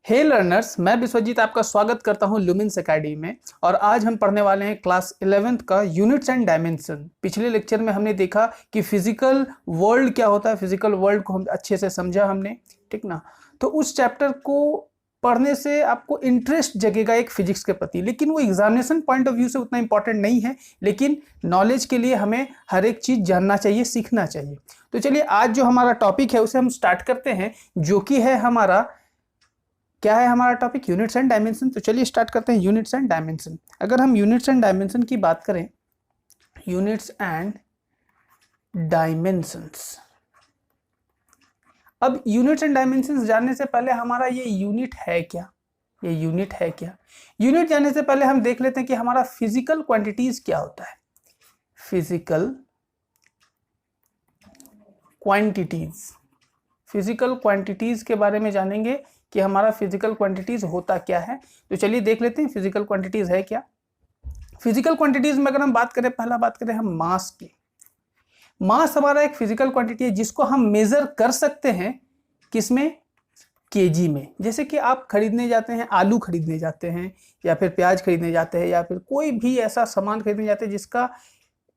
हे learners, मैं विश्वजीत आपका स्वागत करता हूं लुमिन्स एकेडमी में। और आज हम पढ़ने वाले हैं क्लास 11th का यूनिट्स एंड डायमेंशन। पिछले लेक्चर में हमने देखा कि फिजिकल वर्ल्ड क्या होता है, फिजिकल वर्ल्ड को हम अच्छे से समझा हमने, ठीक ना। तो उस चैप्टर को पढ़ने से आपको इंटरेस्ट जगेगा एक फिजिक्स के प्रति, लेकिन वो एग्जामिनेशन पॉइंट ऑफ व्यू से उतना इंपॉर्टेंट नहीं है, लेकिन नॉलेज के लिए हमें हर एक चीज़ जानना चाहिए, सीखना चाहिए। तो चलिए आज जो हमारा टॉपिक है उसे हम स्टार्ट करते हैं, जो कि है हमारा क्या है हमारा टॉपिक, यूनिट्स एंड डायमेंशन। तो चलिए स्टार्ट करते हैं यूनिट्स एंड डायमेंशन। अगर हम यूनिट्स एंड डायमेंशन की बात करें, यूनिट्स एंड डायमेंशंस, अब यूनिट्स एंड डायमेंशंस जानने से पहले हमारा ये यूनिट है क्या, ये यूनिट है क्या। यूनिट जानने से पहले हम देख लेते हैं कि हमारा फिजिकल क्वांटिटीज क्या होता है। फिजिकल क्वांटिटीज, फिजिकल क्वांटिटीज के बारे में जानेंगे कि हमारा फिजिकल क्वांटिटीज होता क्या है। तो चलिए देख लेते हैं फिजिकल क्वांटिटीज है क्या। फिजिकल क्वांटिटीज में अगर हम बात करें, पहला बात करें हम मास की। मास हमारा एक फिजिकल क्वांटिटी है जिसको हम मेजर कर सकते हैं, किसमें, केजी में। जैसे कि आप खरीदने जाते हैं, आलू खरीदने जाते हैं या फिर प्याज खरीदने जाते हैं या फिर कोई भी ऐसा सामान खरीदने जाते हैं जिसका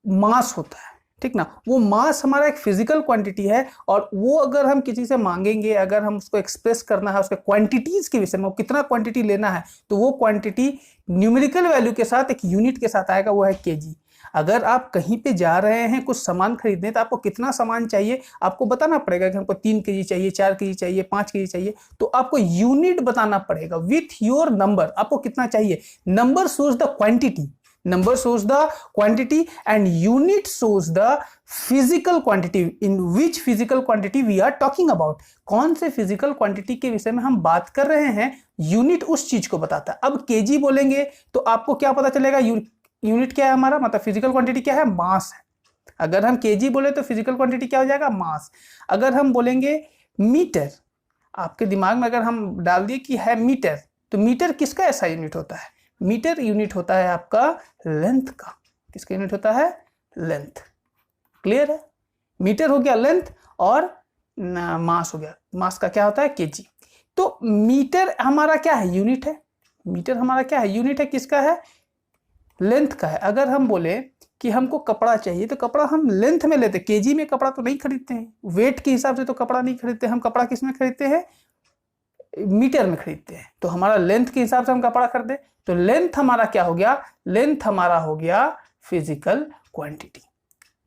मास होता है, ठीक ना। वो मास हमारा एक फिजिकल क्वांटिटी है, और वो अगर हम किसी से मांगेंगे, अगर हम उसको एक्सप्रेस करना है उसके क्वांटिटीज के विषय में, वो कितना क्वांटिटी लेना है, तो वो क्वांटिटी न्यूमेरिकल वैल्यू के साथ एक यूनिट के साथ आएगा, वो है केजी। अगर आप कहीं पे जा रहे हैं कुछ सामान खरीदने, तो आपको कितना सामान चाहिए आपको बताना पड़ेगा कि हमको 3 केजी चाहिए, 4 केजी चाहिए, 5 केजी चाहिए, तो आपको यूनिट बताना पड़ेगा विथ योर नंबर। आपको कितना चाहिए, number shows the quantity, number shows the quantity and unit shows the physical quantity, in which physical quantity we are talking about। कौन से physical quantity के विषय में हम बात कर रहे हैं, यूनिट उस चीज को बताता है। अब केजी बोलेंगे तो आपको क्या पता चलेगा, यूनिट क्या है हमारा, मतलब फिजिकल क्वांटिटी क्या है, मास है। अगर हम केजी बोले तो फिजिकल क्वांटिटी क्या हो जाएगा, मास। अगर हम बोलेंगे मीटर, आपके दिमाग में अगर हम डाल दिए कि है मीटर, तो मीटर किसका ऐसा यूनिट होता है, मीटर यूनिट होता है आपका लेंथ का। किसका यूनिट होता है, लेंथ। क्लियर है, मीटर हो गया लेंथ और मास हो गया, मास का क्या होता है, केजी। तो मीटर हमारा क्या है, यूनिट है। मीटर हमारा क्या है, यूनिट है, किसका है, लेंथ का है। अगर हम बोले कि हमको कपड़ा चाहिए, तो कपड़ा हम लेंथ में लेते, केजी में कपड़ा तो नहीं खरीदते हैं, वेट के हिसाब से तो कपड़ा नहीं खरीदते, हम कपड़ा किस में खरीदते हैं, मीटर में खरीदते हैं। तो हमारा लेंथ के हिसाब से हम कपड़ा खरीदे, तो लेंथ हमारा क्या हो गया, लेंथ हमारा हो गया फिजिकल क्वांटिटी।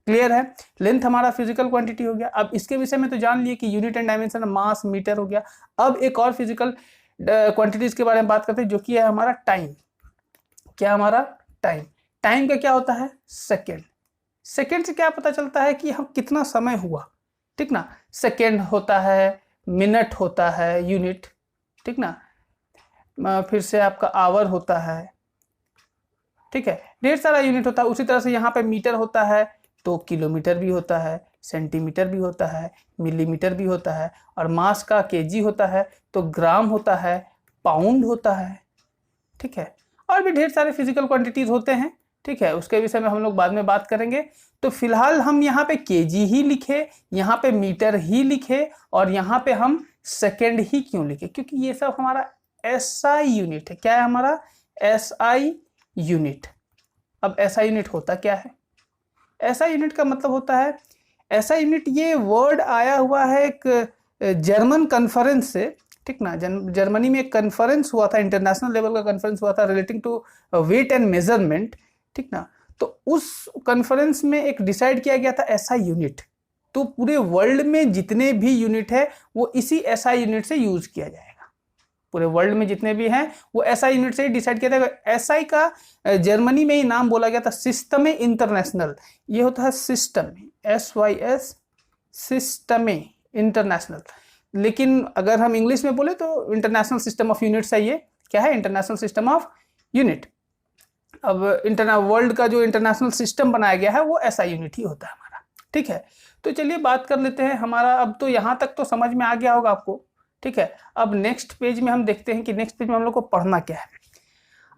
क्लियर है, लेंथ हमारा फिजिकल क्वांटिटी हो गया। अब इसके विषय में तो जान लिए कि unit and dimension, mass, meter हो गया। अब एक और फिजिकल क्वांटिटीज के बारे में बात करते हैं, जो कि है हमारा टाइम। क्या हमारा टाइम, टाइम का क्या होता है, सेकेंड। सेकेंड से क्या पता चलता है कि हम कितना समय हुआ, ठीक ना। सेकेंड होता है, मिनट होता है, यूनिट, ठीक ना। फिर से आपका आवर होता है, ठीक है, ढेर सारा यूनिट होता है। उसी तरह से यहाँ पे मीटर होता है तो किलोमीटर भी होता है, सेंटीमीटर भी होता है, मिलीमीटर भी होता है, और मास का केजी होता है, तो ग्राम होता है, पाउंड होता है, ठीक है। और भी ढेर सारे फिजिकल क्वांटिटीज होते हैं, ठीक है, उसके विषय में हम लोग बाद में बात करेंगे। तो फिलहाल हम यहाँ पे केजी ही लिखे, यहाँ पे मीटर ही लिखे, और यहाँ पे हम सेकेंड ही क्यों लिखे, क्योंकि ये सब हमारा एसआई यूनिट है। क्या है हमारा, एसआई यूनिट। अब एसआई यूनिट होता क्या है, एसआई यूनिट का मतलब होता है, एसआई यूनिट ये वर्ड आया हुआ है एक जर्मन कॉन्फ्रेंस से, ठीक ना। जर्मनी में एक कॉन्फ्रेंस हुआ था, इंटरनेशनल लेवल का कॉन्फ्रेंस हुआ था relating to weight and measurement, ठीक ना। तो उस कॉन्फ्रेंस में एक डिसाइड किया गया था एसआई यूनिट। तो पूरे वर्ल्ड में जितने भी यूनिट है वो इसी एसआई यूनिट से यूज किया जाएगा। पूरे वर्ल्ड में जितने भी हैं वो एसआई यूनिट से ही डिसाइड किया था। एसआई का जर्मनी में ही नाम बोला गया था सिस्टमे इंटरनेशनल। ये होता है सिस्टम, SYS, सिस्टमे इंटरनेशनल। लेकिन अगर हम इंग्लिश में बोले तो इंटरनेशनल सिस्टम ऑफ यूनिट्स है। ये क्या है, इंटरनेशनल सिस्टम ऑफ यूनिट। अब वर्ल्ड का जो इंटरनेशनल सिस्टम बनाया गया है वो एसआई यूनिट ही होता है हमारा, ठीक है। तो चलिए बात कर लेते हैं हमारा, अब तो यहाँ तक तो समझ में आ गया होगा आपको, ठीक है। अब नेक्स्ट पेज में हम देखते हैं कि नेक्स्ट पेज में हम लोग को पढ़ना क्या है।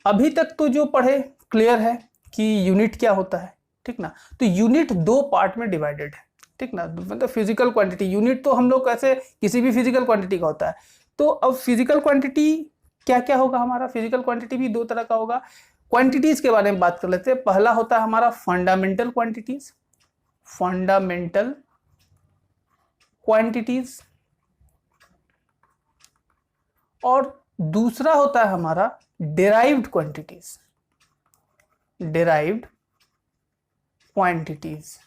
अभी तक तो जो पढ़े क्लियर है कि यूनिट क्या होता है, ठीक ना। तो यूनिट 2 पार्ट में डिवाइडेड है, ठीक ना। मतलब फिजिकल क्वांटिटी, यूनिट तो हम लोग कैसे किसी भी फिजिकल क्वांटिटी का होता है, तो अब फिजिकल क्वांटिटी क्या क्या होगा हमारा? फिजिकल क्वांटिटी भी दो तरह का होगा। क्वांटिटीज के बारे में बात कर लेते हैं। पहला होता है हमारा फंडामेंटल क्वांटिटीज, फंडामेंटल क्वांटिटीज, और दूसरा होता है हमारा derived quantities, derived quantities.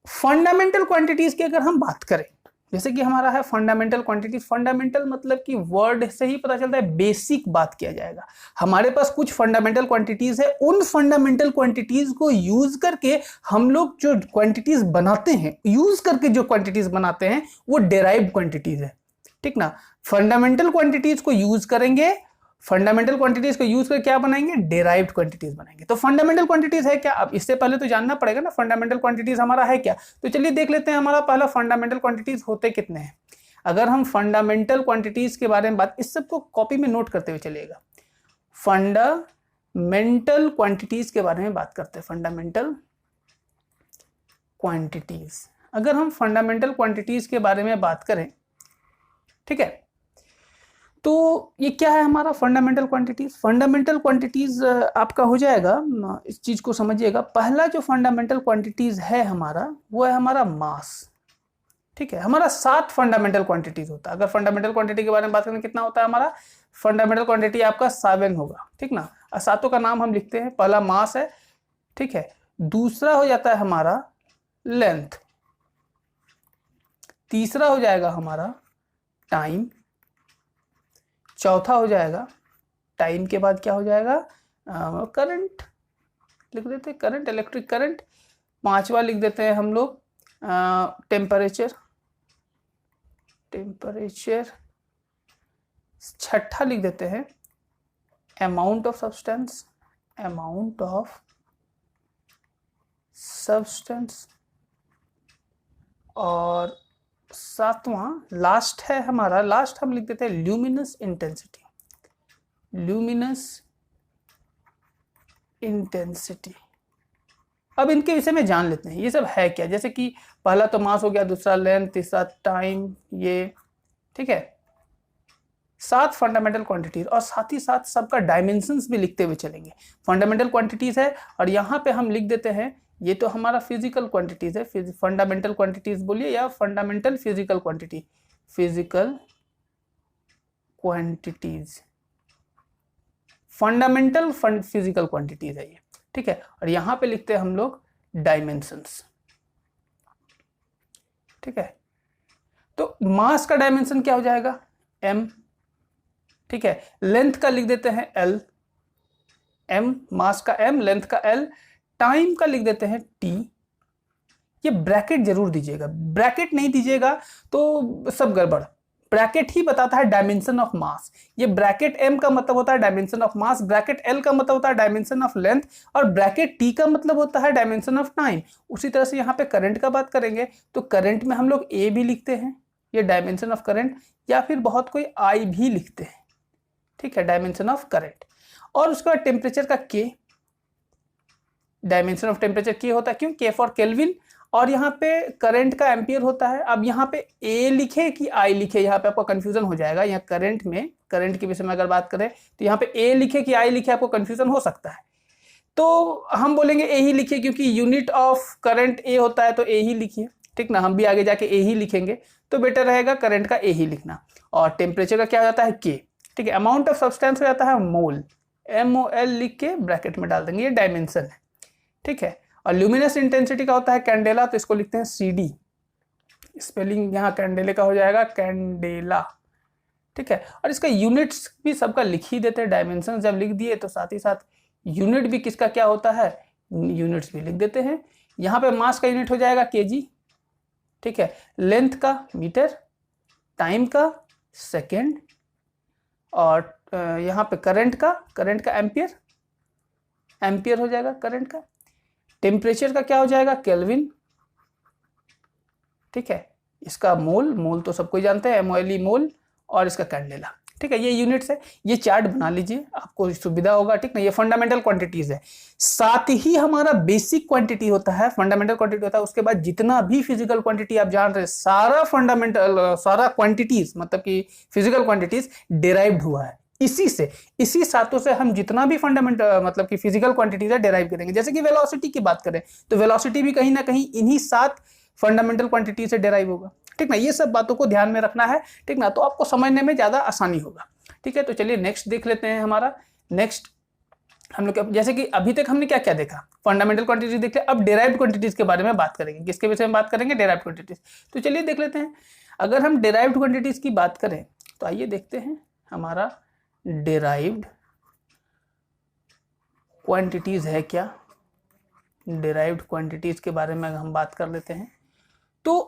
Fundamental quantities की अगर हम बात करें, जैसे कि हमारा है फंडामेंटल क्वांटिटीज। फंडामेंटल मतलब कि वर्ड से ही पता चलता है बेसिक बात किया जाएगा। हमारे पास कुछ फंडामेंटल क्वांटिटीज है, उन फंडामेंटल क्वांटिटीज को यूज करके हम लोग जो क्वांटिटीज बनाते हैं, यूज करके जो क्वांटिटीज बनाते हैं वो डेराइव्ड क्वांटिटीज है, ठीक ना। फंडामेंटल क्वांटिटीज को यूज करेंगे, फंडामेंटल क्वांटिटीज को यूज करके क्या बनाएंगे? डेराइव्ड क्वांटिटीज बनाएंगे। तो फंडामेंटल क्वांटिटीज है क्या? अब इससे पहले तो जानना पड़ेगा ना फंडामेंटल क्वांटिटीज हमारा है क्या। तो चलिए देख लेते हैं हमारा पहला फंडामेंटल क्वांटिटीज होते कितने हैं। अगर हम फंडामेंटल क्वांटिटीज के बारे में बात, इस सबको कॉपी में नोट करते हुए चलिएगा। फंडामेंटल क्वांटिटीज के बारे में बात करते हैं। फंडामेंटल क्वांटिटीज, अगर हम फंडामेंटल क्वांटिटीज के बारे में बात करें, ठीक है, तो ये क्या है हमारा फंडामेंटल क्वांटिटीज? फंडामेंटल क्वांटिटीज आपका हो जाएगा, इस चीज को समझिएगा। पहला जो फंडामेंटल क्वांटिटीज है हमारा, वो है हमारा मास, ठीक है। हमारा 7 फंडामेंटल क्वांटिटीज होता है। अगर फंडामेंटल क्वांटिटी के बारे में बात करें, कितना होता है हमारा फंडामेंटल क्वांटिटी? आपका 7 होगा, ठीक ना। और 7 का नाम हम लिखते हैं। पहला मास है, ठीक है। दूसरा हो जाता है हमारा लेंथ, तीसरा हो जाएगा हमारा टाइम, चौथा हो जाएगा टाइम के बाद क्या हो जाएगा? करंट लिख देते हैं, करंट, इलेक्ट्रिक करंट। पांचवा लिख देते हैं हम लोग टेम्परेचर, टेम्परेचर। छठा लिख देते हैं amount of substance, amount of substance. और सातवां लास्ट है हमारा, लास्ट हम लिख देते हैं ल्यूमिनस इंटेंसिटी, ल्यूमिनस इंटेंसिटी। अब इनके विषय में जान लेते हैं ये सब है क्या। जैसे कि पहला तो मास हो गया, दूसरा लेंथ, तीसरा टाइम, ये ठीक है। 7 फंडामेंटल क्वांटिटीज, और साथ ही साथ सबका डायमेंशंस भी लिखते हुए चलेंगे। फंडामेंटल क्वांटिटीज है और यहाँ पे हम लिख देते हैं, ये तो हमारा फिजिकल क्वांटिटीज है। फंडामेंटल क्वांटिटीज बोलिए या fundamental physical quantity, physical quantities, fundamental physical quantities है ये, ठीक है। और यहां पे लिखते हैं हम लोग डायमेंशंस, ठीक है। तो मास का डायमेंशन क्या हो जाएगा? m, ठीक है। लेंथ का लिख देते हैं l, m, मास का m, लेंथ का l। टाइम का लिख देते हैं t। ये ब्रैकेट जरूर दीजिएगा, ब्रैकेट नहीं दीजिएगा तो सब गड़बड़। ब्रैकेट ही बताता है डायमेंशन ऑफ मास। ये ब्रैकेट m का मतलब होता है dimension of mass, bracket l का मतलब होता है डायमेंशन ऑफ लेंथ, और ब्रैकेट t का मतलब होता है डायमेंशन ऑफ टाइम। उसी तरह से यहाँ पे करंट का बात करेंगे तो करंट में हम लोग a भी लिखते हैं, ये डायमेंशन ऑफ करंट, या फिर बहुत कोई I भी लिखते हैं, ठीक है, डायमेंशन ऑफ करंट। और उसके बाद टेम्परेचर का K, dimension of temperature K होता है, क्यों? K for kelvin. और यहाँ पे करंट का एम्पियर होता है। अब यहाँ पे A लिखे कि I लिखे, यहाँ पे आपको कंफ्यूजन हो जाएगा। यहाँ करंट में, करंट के विषय में अगर बात करें तो यहाँ पे A लिखे कि I लिखे, आपको कंफ्यूजन हो सकता है। तो हम बोलेंगे A ही लिखिए, क्योंकि यूनिट ऑफ करंट A होता है तो A ही लिखिए, ठीक ना। हम भी आगे जाके A ही लिखेंगे तो बेटर रहेगा करंट का A ही लिखना। और टेम्परेचर का क्या हो जाता है? K, ठीक है। अमाउंट ऑफ सब्सटेंस हो जाता है मोल, MOL लिख के ब्रैकेट में डाल देंगे, ये डायमेंशन है, ठीक है। और ल्यूमिनस इंटेंसिटी का होता है कैंडेला, तो इसको लिखते हैं CD। स्पेलिंग यहाँ कैंडेले का हो जाएगा कैंडेला, ठीक है। और इसका यूनिट्स भी सबका लिख ही देते हैं। डायमेंशन जब लिख दिए तो साथ ही साथ यूनिट भी किसका क्या होता है, यूनिट्स भी लिख देते हैं। यहाँ पे मास का यूनिट हो जाएगा kg, ठीक है। लेंथ का मीटर, टाइम का सेकेंड, और यहाँ पे करंट का एम्पियर, एम्पियर हो जाएगा करंट का। टेम्परेचर का क्या हो जाएगा? केल्विन, ठीक है। इसका मोल, मोल तो सबको जानते हैं, MOLE मोल, और इसका कैंडेला। ठीक है, ये यूनिट्स है, ये चार्ट बना लीजिए, आपको सुविधा होगा, ठीक ना। ये फंडामेंटल क्वांटिटीज है, साथ ही हमारा बेसिक क्वांटिटी होता है, फंडामेंटल क्वांटिटी होता है, उसके बाद जितना भी फिजिकल क्वांटिटी आप जान रहे हैं सारा फंडामेंटल सारा क्वांटिटीज मतलब कि फिजिकल क्वांटिटीज डिराइव्ड हुआ है इसी से, इसी सातों से हम जितना भी फंडामेंटल मतलब कि फिजिकल क्वांटिटीज है डिराइव करेंगे। जैसे कि वेलोसिटी की बात करें तो वेलोसिटी भी कहीं ना कहीं इन्हीं 7 फंडामेंटल क्वांटिटी से डिराइव होगा, ठीक ना। ये सब बातों को ध्यान में रखना है, ठीक ना, तो आपको समझने में ज्यादा आसानी होगा, ठीक है। तो चलिए नेक्स्ट देख लेते हैं। हमारा नेक्स्ट हम लोग जैसे कि अभी तक हमने क्या क्या देखा, फंडामेंटल क्वांटिटीज देखे, अब डिराइव्ड क्वांटिटीज के बारे में बात करेंगे। किसके विषय में बात करेंगे? Derived quantities. तो चलिए देख लेते हैं। अगर हम डिराइव्ड क्वांटिटीज की बात करें तो आइए देखते हैं हमारा डिराइव्ड क्वांटिटीज है क्या। डिराइव्ड क्वांटिटीज के बारे में अगर हम बात कर लेते हैं तो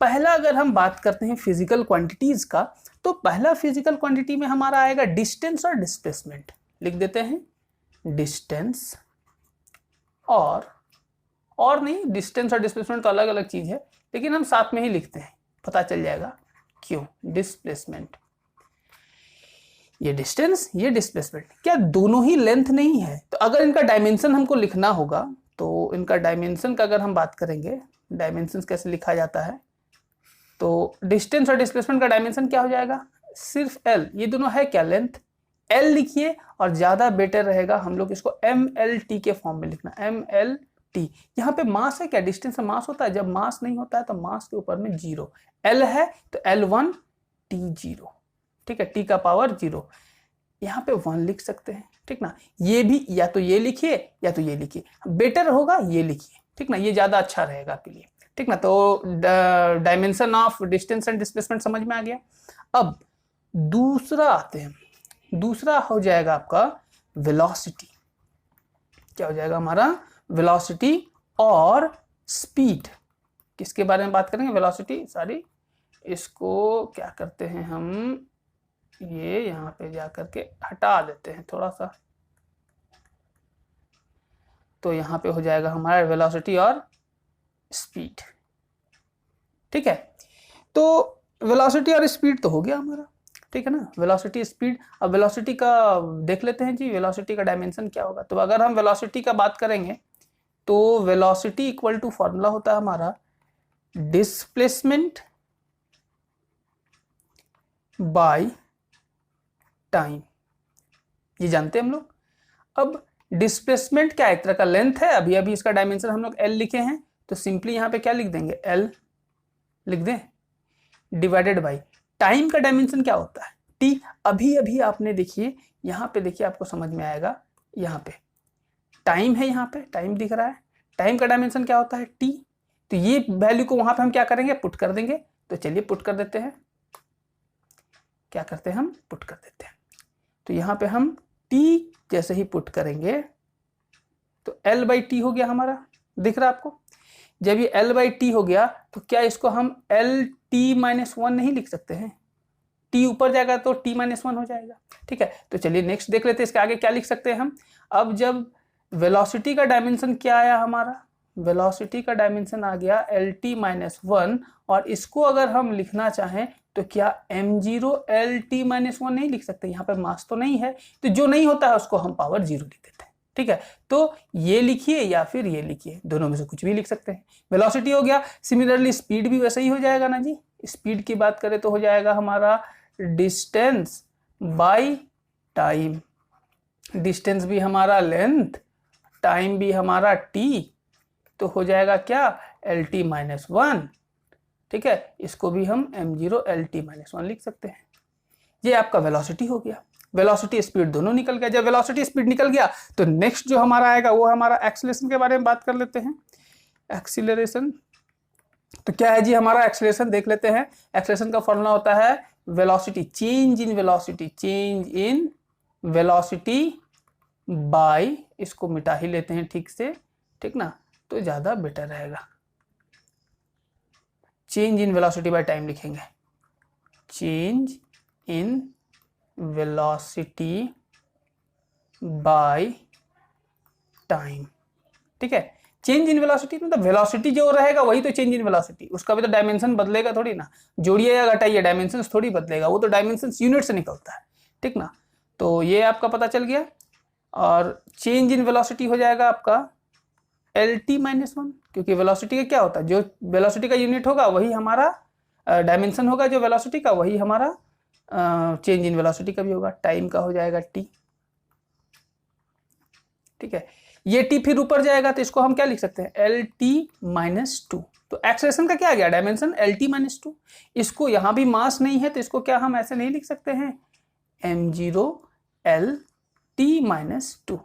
पहला अगर हम बात करते हैं फिजिकल क्वांटिटीज का, तो पहला फिजिकल क्वांटिटी में हमारा आएगा डिस्टेंस और डिस्प्लेसमेंट। लिख देते हैं डिस्टेंस और नहीं, डिस्टेंस और डिस्प्लेसमेंट तो अलग अलग चीज है, लेकिन हम साथ में ही लिखते हैं, पता चल जाएगा क्यों। डिस्प्लेसमेंट, ये डिस्टेंस ये डिस्प्लेसमेंट, क्या दोनों ही लेंथ नहीं है? तो अगर इनका डायमेंशन हमको लिखना होगा तो इनका डायमेंशन का अगर हम बात करेंगे, डायमेंशन कैसे लिखा जाता है, तो डिस्टेंस और डिस्प्लेसमेंट का डायमेंशन क्या हो जाएगा? सिर्फ l, ये दोनों है क्या? लेंथ। l लिखिए और ज्यादा बेटर रहेगा हम लोग इसको mlt के फॉर्म में लिखना, mlt। यहाँ पे मास है क्या? डिस्टेंस से मास होता है, जब मास नहीं होता है तो मास के ऊपर में 0, l है तो l1 t0, ठीक है, t का पावर 0, यहाँ पे 1 लिख सकते हैं, ठीक ना। ये भी या तो ये लिखिए या तो ये लिखिए, बेटर होगा ये लिखिए, ठीक ना, ये ज्यादा अच्छा रहेगा आपके लिए, ठीक ना। तो dimension of distance and displacement समझ में आ गया। अब दूसरा आते हैं, दूसरा हो जाएगा आपका वेलोसिटी। क्या हो जाएगा हमारा? वेलोसिटी और स्पीड। किसके बारे में बात करेंगे? वेलोसिटी, सॉरी, इसको क्या करते हैं हम, ये यहाँ पे जा करके हटा देते हैं थोड़ा सा, तो यहाँ पे हो जाएगा हमारा वेलोसिटी और स्पीड, ठीक है। तो वेलोसिटी और स्पीड तो हो गया हमारा, ठीक है ना, वेलोसिटी स्पीड। अब वेलोसिटी का देख लेते हैं जी, वेलोसिटी का डायमेंशन क्या होगा। तो अगर हम वेलोसिटी का बात करेंगे तो वेलोसिटी इक्वल टू फॉर्मूला होता है हमारा डिस्प्लेसमेंट बाय टाइम, ये जानते हैं हम लोग। अब डिस्प्लेसमेंट क्या एक तरह का लेंथ है, अभी अभी इसका डायमेंशन हम लोग l लिखे हैं, तो सिंपली यहाँ पे क्या लिख देंगे? l लिख दें, डिवाइडेड बाय टाइम का डायमेंशन क्या होता है? t। अभी अभी आपने देखिए यहाँ पे, देखिए आपको समझ में आएगा, यहाँ पे टाइम है, यहाँ पे टाइम दिख रहा है, टाइम का डायमेंशन क्या होता है? t। तो ये वैल्यू को वहां पे हम क्या करेंगे? पुट कर देंगे। तो चलिए पुट कर देते हैं, क्या करते हैं हम? पुट कर देते हैं। तो यहाँ पे हम t जैसे ही पुट करेंगे तो l बाई टी हो गया हमारा, दिख रहा है आपको। जब ये l बाई टी हो गया तो क्या इसको हम l t माइनस 1 नहीं लिख सकते हैं? t ऊपर जाएगा तो t माइनस 1 हो जाएगा, ठीक है। तो चलिए नेक्स्ट देख लेते हैं, इसके आगे क्या लिख सकते हैं हम। अब जब वेलोसिटी का डायमेंशन क्या आया हमारा? वेलोसिटी का डायमेंशन आ गया lt माइनस 1, और इसको अगर हम लिखना चाहें तो क्या m0 lt माइनस 1 नहीं लिख सकते? यहाँ पे मास तो नहीं है, तो जो नहीं होता है उसको हम पावर 0 लिख देते हैं, ठीक है। तो ये लिखिए या फिर ये लिखिए, दोनों में से कुछ भी लिख सकते हैं। वेलोसिटी हो गया। सिमिलरली स्पीड भी वैसे ही हो जाएगा ना जी। स्पीड की बात करें तो हो जाएगा हमारा डिस्टेंस बाय टाइम। डिस्टेंस भी हमारा लेंथ, टाइम भी हमारा t, तो हो जाएगा क्या? lt माइनस 1, ठीक है। इसको भी हम m0 lt माइनस 1 लिख सकते हैं। ये आपका वेलोसिटी हो गया। वेलोसिटी स्पीड दोनों निकल गया। जब वेलोसिटी स्पीड निकल गया तो नेक्स्ट जो हमारा आएगा वो हमारा एक्सीलरेशन के बारे में बात कर लेते हैं। एक्सीलरेशन तो क्या है जी हमारा? एक्सीलरेशन देख लेते हैं। एक्सीलरेशन का फॉर्मूला होता है velocity, change in velocity, change in velocity bye, इसको मिटा ही लेते हैं ठीक से, ठीक ना, तो ज्यादा बेटर रहेगा। Change in velocity by time लिखेंगे, change in velocity by time, ठीक है। चेंज इन वेलोसिटी मतलब वेलोसिटी जो रहेगा वही तो चेंज इन वेलोसिटी, उसका भी तो डायमेंशन बदलेगा थोड़ी ना, जोड़िए या घटाइए डायमेंशन थोड़ी बदलेगा, वो तो डायमेंशन यूनिट से निकलता है। ठीक ना। तो ये आपका पता चल गया। और चेंज इन वेलोसिटी हो जाएगा आपका LT माइनस 1, क्योंकि वेलोसिटी का क्या होता है, जो वेलोसिटी का यूनिट होगा वही हमारा डायमेंशन होगा, जो वेलोसिटी का वही हमारा चेंज इन वेलोसिटी का भी होगा। टाइम का हो जाएगा T, ठीक है। ये T फिर ऊपर जाएगा तो इसको हम क्या लिख सकते हैं, LT माइनस 2। तो एक्सेलरेशन का क्या आ गया, डायमेंशन LT माइनस 2। इसको यहां भी मास नहीं है तो इसको क्या हम ऐसे नहीं लिख सकते हैं, m0 LT माइनस 2।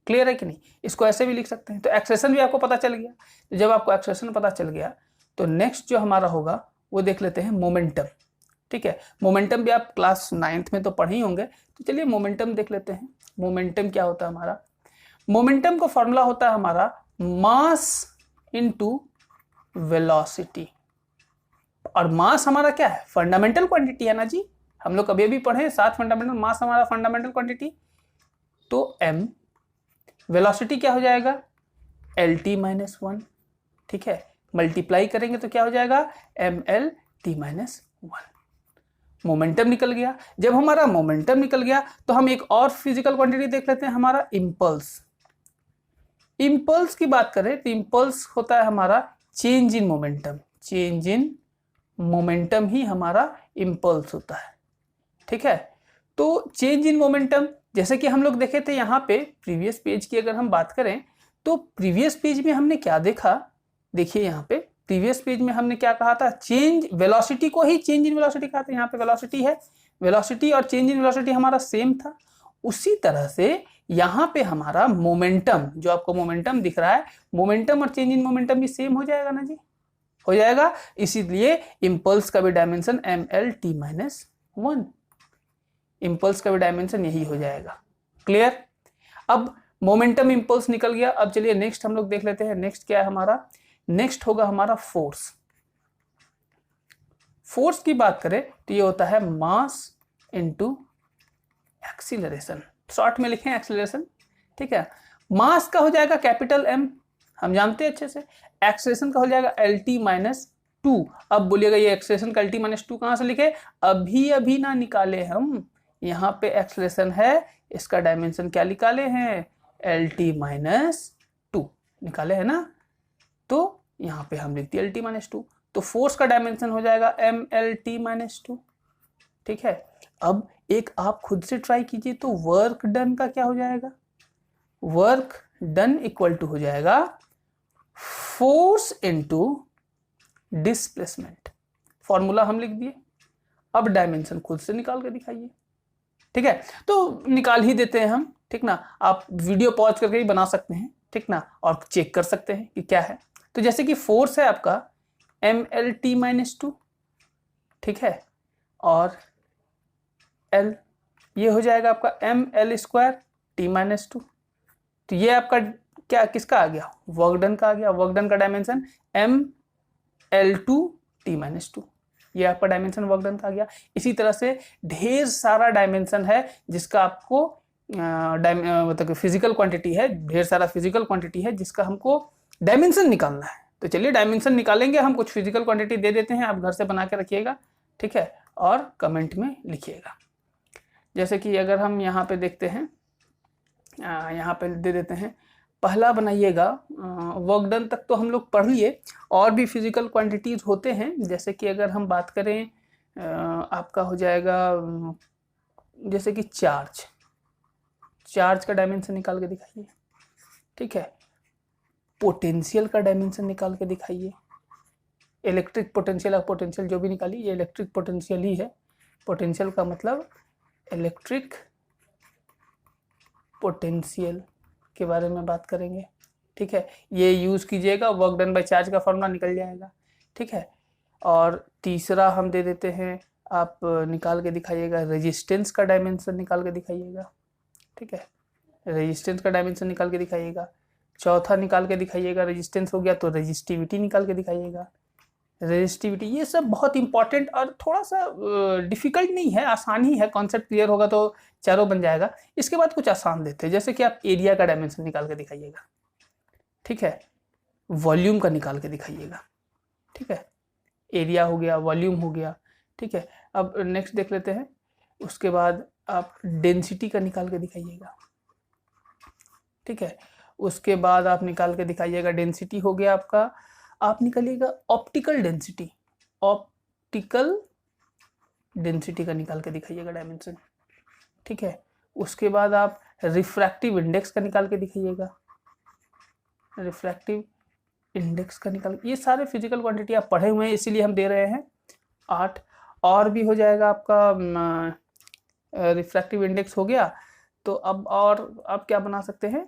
क्लियर है कि नहीं, इसको ऐसे भी लिख सकते हैं। तो एक्सेलरेशन भी आपको पता चल गया। तो जब आपको एक्सेलरेशन पता चल गया तो नेक्स्ट जो हमारा होगा वो देख लेते हैं मोमेंटम, ठीक है। मोमेंटम भी आप क्लास 9th में तो पढ़े ही होंगे, तो चलिए मोमेंटम देख लेते हैं। मोमेंटम क्या होता है हमारा, मोमेंटम का फॉर्मूला होता है हमारा मास इनटू वेलोसिटी। और मास हमारा क्या है, फंडामेंटल क्वांटिटी है ना जी, हम लोग कभी भी पढ़े 7 फंडामेंटल, मास हमारा फंडामेंटल क्वांटिटी। तो m, वेलोसिटी क्या हो जाएगा LT माइनस 1, ठीक है। मल्टीप्लाई करेंगे तो क्या हो जाएगा MLT माइनस 1। मोमेंटम निकल गया। जब हमारा मोमेंटम निकल गया तो हम एक और फिजिकल क्वांटिटी देख लेते हैं, हमारा इम्पल्स। इम्पल्स की बात करें तो इम्पल्स होता है हमारा change in momentum. Change in momentum ही हमारा इम्पल्स होता है, ठीक है। तो चेंज इन मोमेंटम जैसे कि हम लोग देखे थे यहाँ पे प्रीवियस पेज की अगर हम बात करें तो प्रीवियस पेज में हमने क्या देखा, देखिए यहाँ पे प्रीवियस पेज में हमने क्या कहा था, चेंज वेलोसिटी को ही चेंज इन वेलोसिटी कहा था। यहाँ पे वेलोसिटी है, वेलोसिटी और चेंज इन वेलोसिटी हमारा सेम था। उसी तरह से यहाँ पे हमारा मोमेंटम, जो आपको मोमेंटम दिख रहा है, मोमेंटम और चेंज इन मोमेंटम भी सेम हो जाएगा ना जी, हो जाएगा। इसीलिए इंपल्स का भी डायमेंशन MLT माइनस 1, इंपल्स का भी डायमेंशन यही हो जाएगा। क्लियर। अब मोमेंटम इंपल्स निकल गया। अब चलिए नेक्स्ट हम लोग देख लेते हैं, नेक्स्ट क्या है हमारा, नेक्स्ट होगा हमारा फोर्स। फोर्स की बात करें तो ये होता है मास इनटू एक्सीलरेशन, शॉर्ट में लिखें एक्सीलरेशन, ठीक है। मास का हो जाएगा कैपिटल M, हम जानते हैं अच्छे से। एक्सीलरेशन का हो जाएगा LT माइनस 2। अब बोलिएगा ये एक्सीलरेशन का LT माइनस 2 कहां से लिखे, अभी अभी ना निकाले हम, यहाँ पे एक्सीलरेशन है, इसका डायमेंशन क्या निकाले हैं, LT माइनस 2 निकाले है ना। तो यहाँ पे हम लिखते हैं LT माइनस 2। तो फोर्स का डायमेंशन हो जाएगा MLT माइनस 2, ठीक है। अब एक आप खुद से ट्राई कीजिए तो वर्क डन का क्या हो जाएगा, वर्क डन इक्वल टू हो जाएगा फोर्स इनटू डिस्प्लेसमेंट। फॉर्मूला हम लिख दिए, अब डायमेंशन खुद से निकाल के दिखाइए, ठीक है। तो निकाल ही देते हैं हम, ठीक ना। आप वीडियो पॉज करके ही बना सकते हैं, ठीक ना, और चेक कर सकते हैं कि क्या है। तो जैसे कि फोर्स है आपका MLT माइनस 2, ठीक है, और L ये हो जाएगा आपका ML स्क्वायर T माइनस 2। तो ये आपका क्या किसका आ गया, वर्क डन का आ गया। वर्क डन का डायमेंशन ML2 T माइनस 2, ये आपका डायमेंशन वर्क डन का आ गया। इसी तरह से ढेर सारा डायमेंशन है जिसका आपको मतलब फिजिकल क्वांटिटी है, ढेर सारा फिजिकल क्वांटिटी है जिसका हमको डायमेंशन निकालना है। तो चलिए डायमेंशन निकालेंगे हम, कुछ फिजिकल क्वांटिटी दे देते हैं, आप घर से बना के रखिएगा, ठीक है, और कमेंट में लिखिएगा। जैसे कि अगर हम यहाँ पे देखते हैं, यहाँ पे दे देते हैं, पहला बनाइएगा, वर्क डन तक तो हम लोग पढ़ लिए, और भी फिजिकल क्वांटिटीज होते हैं। जैसे कि अगर हम बात करें आपका हो जाएगा जैसे कि चार्ज, चार्ज का डायमेंशन निकाल के दिखाइए, ठीक है। पोटेंशियल का डायमेंशन निकाल के दिखाइए, इलेक्ट्रिक पोटेंशियल या पोटेंशियल जो भी निकालिए, ये इलेक्ट्रिक पोटेंशियल ही है। पोटेंशियल का मतलब इलेक्ट्रिक पोटेंशियल के बारे में बात करेंगे, ठीक है। ये यूज़ कीजिएगा, वर्क डन बाय चार्ज का फॉर्मूला निकल जाएगा, ठीक है। और तीसरा हम दे देते हैं, आप निकाल के दिखाइएगा, रेजिस्टेंस का डायमेंशन निकाल के दिखाइएगा, ठीक है, रेजिस्टेंस का डायमेंशन निकाल के दिखाइएगा। चौथा निकाल के दिखाइएगा, रेजिस्टेंस हो गया तो रेजिस्टिविटी निकाल के दिखाइएगा, रेजिस्टिविटी। ये सब बहुत इंपॉर्टेंट और थोड़ा सा डिफिकल्ट नहीं है, आसान ही है, कॉन्सेप्ट क्लियर होगा तो चारों बन जाएगा। इसके बाद कुछ आसान देते हैं, जैसे कि आप एरिया का डायमेंशन निकाल के दिखाइएगा, ठीक है, वॉल्यूम का निकाल के दिखाइएगा, ठीक है, एरिया हो गया, वॉल्यूम हो गया, ठीक है। अब नेक्स्ट देख लेते हैं, उसके बाद आप डेंसिटी का निकाल के दिखाइएगा, ठीक है। उसके बाद आप निकाल के दिखाइएगा, डेंसिटी हो गया आपका। आप निकालिएगा ऑप्टिकल डेंसिटी, ऑप्टिकल डेंसिटी का निकाल के दिखाइएगा डायमेंशन, ठीक है। उसके बाद आप रिफ्रैक्टिव इंडेक्स का निकाल के दिखाइएगा, रिफ्रैक्टिव इंडेक्स का निकाल। ये सारे फिजिकल क्वांटिटी आप पढ़े हुए हैं इसीलिए हम दे रहे हैं 8। और भी हो जाएगा आपका रिफ्रैक्टिव इंडेक्स हो गया। तो अब और आप क्या बना सकते हैं,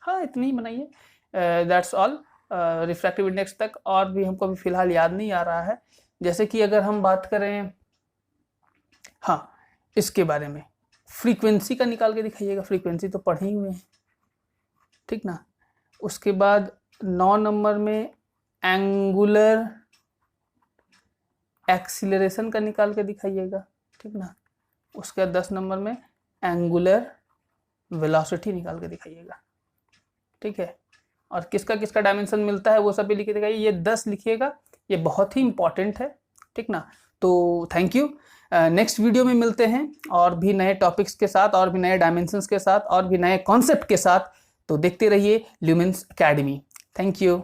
हाँ इतनी ही बनाइए, दैट्स ऑल रिफ्रैक्टिव इंडेक्स तक। और भी हमको अभी फिलहाल याद नहीं आ रहा है। जैसे कि अगर हम बात करें, हाँ इसके बारे में फ्रीक्वेंसी का निकाल के दिखाइएगा, फ्रीक्वेंसी तो पढ़े ही हुए हैं, ठीक ना। उसके बाद 9 नंबर में एंगुलर एक्सीलरेशन का निकाल के दिखाइएगा, ठीक ना। उसके बाद 10 नंबर में एंगुलर वेलोसिटी निकाल के दिखाइएगा, ठीक है। और किसका किसका डायमेंशन मिलता है वो सब भी लिख के दिखाइए। ये 10 लिखिएगा, ये बहुत ही इंपॉर्टेंट है, ठीक ना। तो थैंक यू, नेक्स्ट वीडियो में मिलते हैं और भी नए टॉपिक्स के साथ, और भी नए डायमेंशंस के साथ, और भी नए कॉन्सेप्ट के साथ। तो देखते रहिए ल्यूमेंस एकेडमी। Thank you.